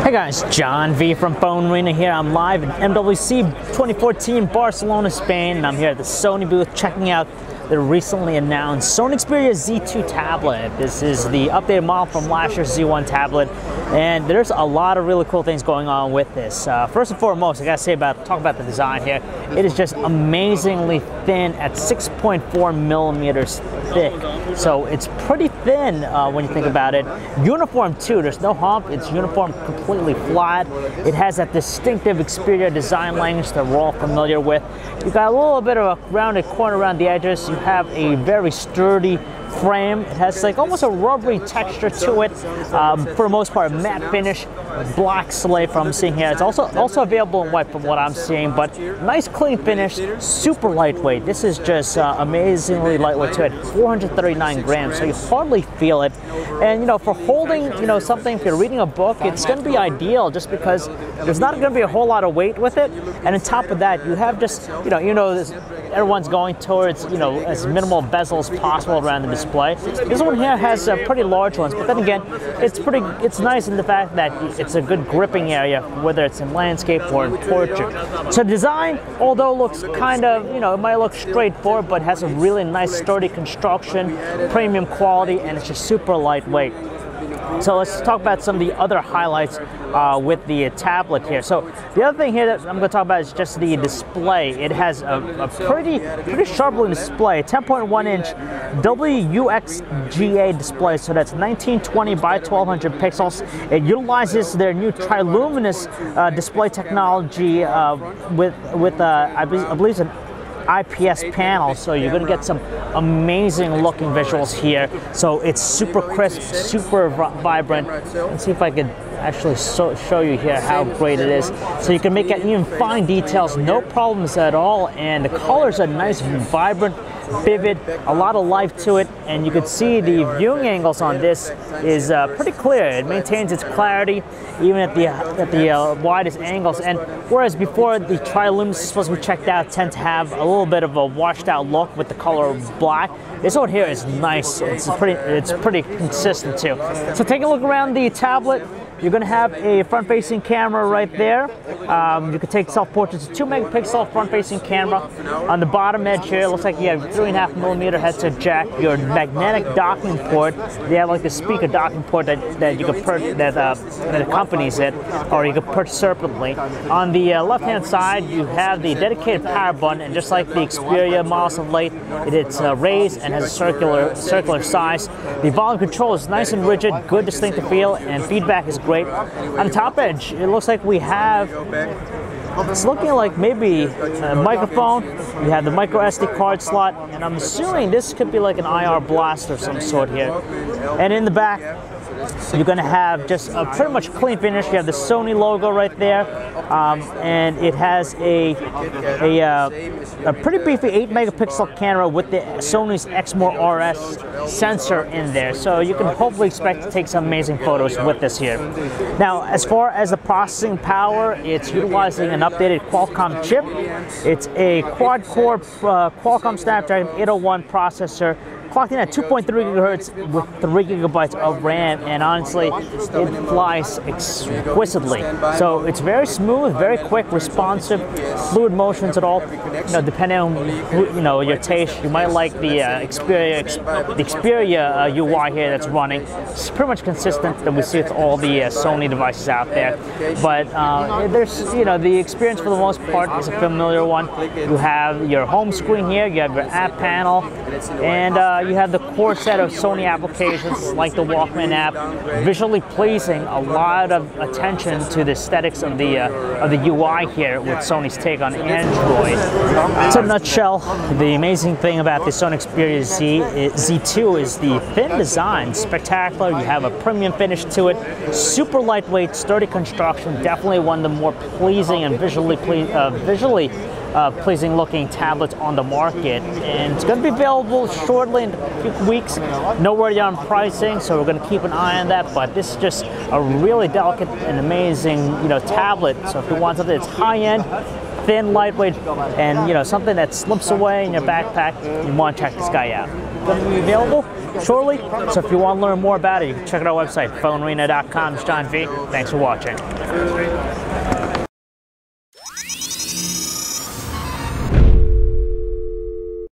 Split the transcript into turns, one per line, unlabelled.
Hey guys, John V from PhoneArena here. I'm live at MWC 2014 Barcelona, Spain, and I'm here at the Sony booth checking out the recently announced Sony Xperia Z2 Tablet. This is the updated model from last year's Z1 tablet, and there's a lot of really cool things going on with this. First and foremost, I gotta talk about the design here. It is just amazingly thin at 6.4 millimeters thick, so it's pretty thin when you think about it. Uniform too. There's no hump. It's uniform, completely flat. It has that distinctive Xperia design language that we're all familiar with. You got a little bit of a rounded corner around the edges. You have a very sturdy frame. It has like almost a rubbery texture to it. For the most part, matte finish, black slate from seeing here. It's also available in white from what I'm seeing, but nice clean finish, super lightweight. This is just amazingly lightweight too, at 439 grams, so you hardly feel it. And for holding something, if you're reading a book, it's going to be ideal just because there's not going to be a whole lot of weight with it. And on top of that, you have just everyone's going towards as minimal bezel as possible around the display. This one here has pretty large ones, but then again, it's nice in the fact that it's a good gripping area, whether it's in landscape or in portrait. So design, although looks kind of, it might look straightforward, but has a really nice sturdy construction, premium quality, and it's just super lightweight. So let's talk about some of the other highlights with the tablet here. So the other thing here that I'm going to talk about is just the display. It has a pretty sharp-looking display, 10.1 inch WXGA display, so that's 1920 by 1200 pixels. It utilizes their new triluminous display technology with I believe it's an IPS panel, so you're going to get some amazing looking visuals here. So it's super crisp, super vibrant. Let's see if I could actually show you here how great it is. So you can make out even fine details, no problems at all, and the colors are nice, vibrant, vivid, a lot of life to it, and you can see the viewing angles on this is pretty clear. It maintains its clarity even at the widest angles, and whereas before the triluminous supposed to be checked out tend to have a little bit of a washed out look with the color of black, this one here is nice. It's pretty consistent too. So take a look around the tablet. You're going to have a front-facing camera right there. You can take self-portraits, 2 megapixel front-facing camera. On the bottom edge here, it looks like you have 3.5 millimeter headset jack. Your magnetic docking port. They have like the speaker docking port that you can purchase that accompanies it, or you can purchase separately. On the left-hand side, you have the dedicated power button, and just like the Xperia models of late, it's raised and has a circular size. The volume control is nice and rigid, good distinctive feel, and feedback is great. On the top edge, it looks like we have, it's looking like maybe a microphone. You have the micro SD card slot, and I'm assuming this could be like an IR blast of some sort here. And in the back, you're going to have just a pretty much clean finish. You have the Sony logo right there, and it has a pretty beefy 8 megapixel camera with the Sony's Exmor RS sensor in there. So you can hopefully expect to take some amazing photos with this here. Now, as far as the processing power, it's utilizing an updated Qualcomm chip. It's a quad-core Qualcomm Snapdragon 801 processor, clocked in at 2.3 gigahertz with 3 gigabytes of RAM, and honestly, it flies exquisitely. So it's very smooth, very quick, responsive, fluid motions at all. Depending on your taste, you might like the Xperia UI here that's running. It's pretty much consistent that we see with all the Sony devices out there. But there's the experience for the most part is a familiar one. You have your home screen here, you have your app panel, and you have the core set of Sony applications like the Walkman app, visually pleasing, a lot of attention to the aesthetics of the UI here with Sony's take on Android. So in a nutshell, the amazing thing about the Sony Xperia Z2 is the thin design, spectacular. You have a premium finish to it, super lightweight, sturdy construction, definitely one of the more pleasing and visually pleasing looking tablets on the market, and it's going to be available shortly in a few weeks. No word on pricing, so we're going to keep an eye on that, but this is just a really delicate and amazing tablet. So if you want something that's high-end, thin, lightweight, and you know, something that slips away in your backpack. You want to check this guy out. Going to be available shortly, so if you want to learn more about it, you can check out our website, PhoneArena.com. It's John V. Thanks for watching.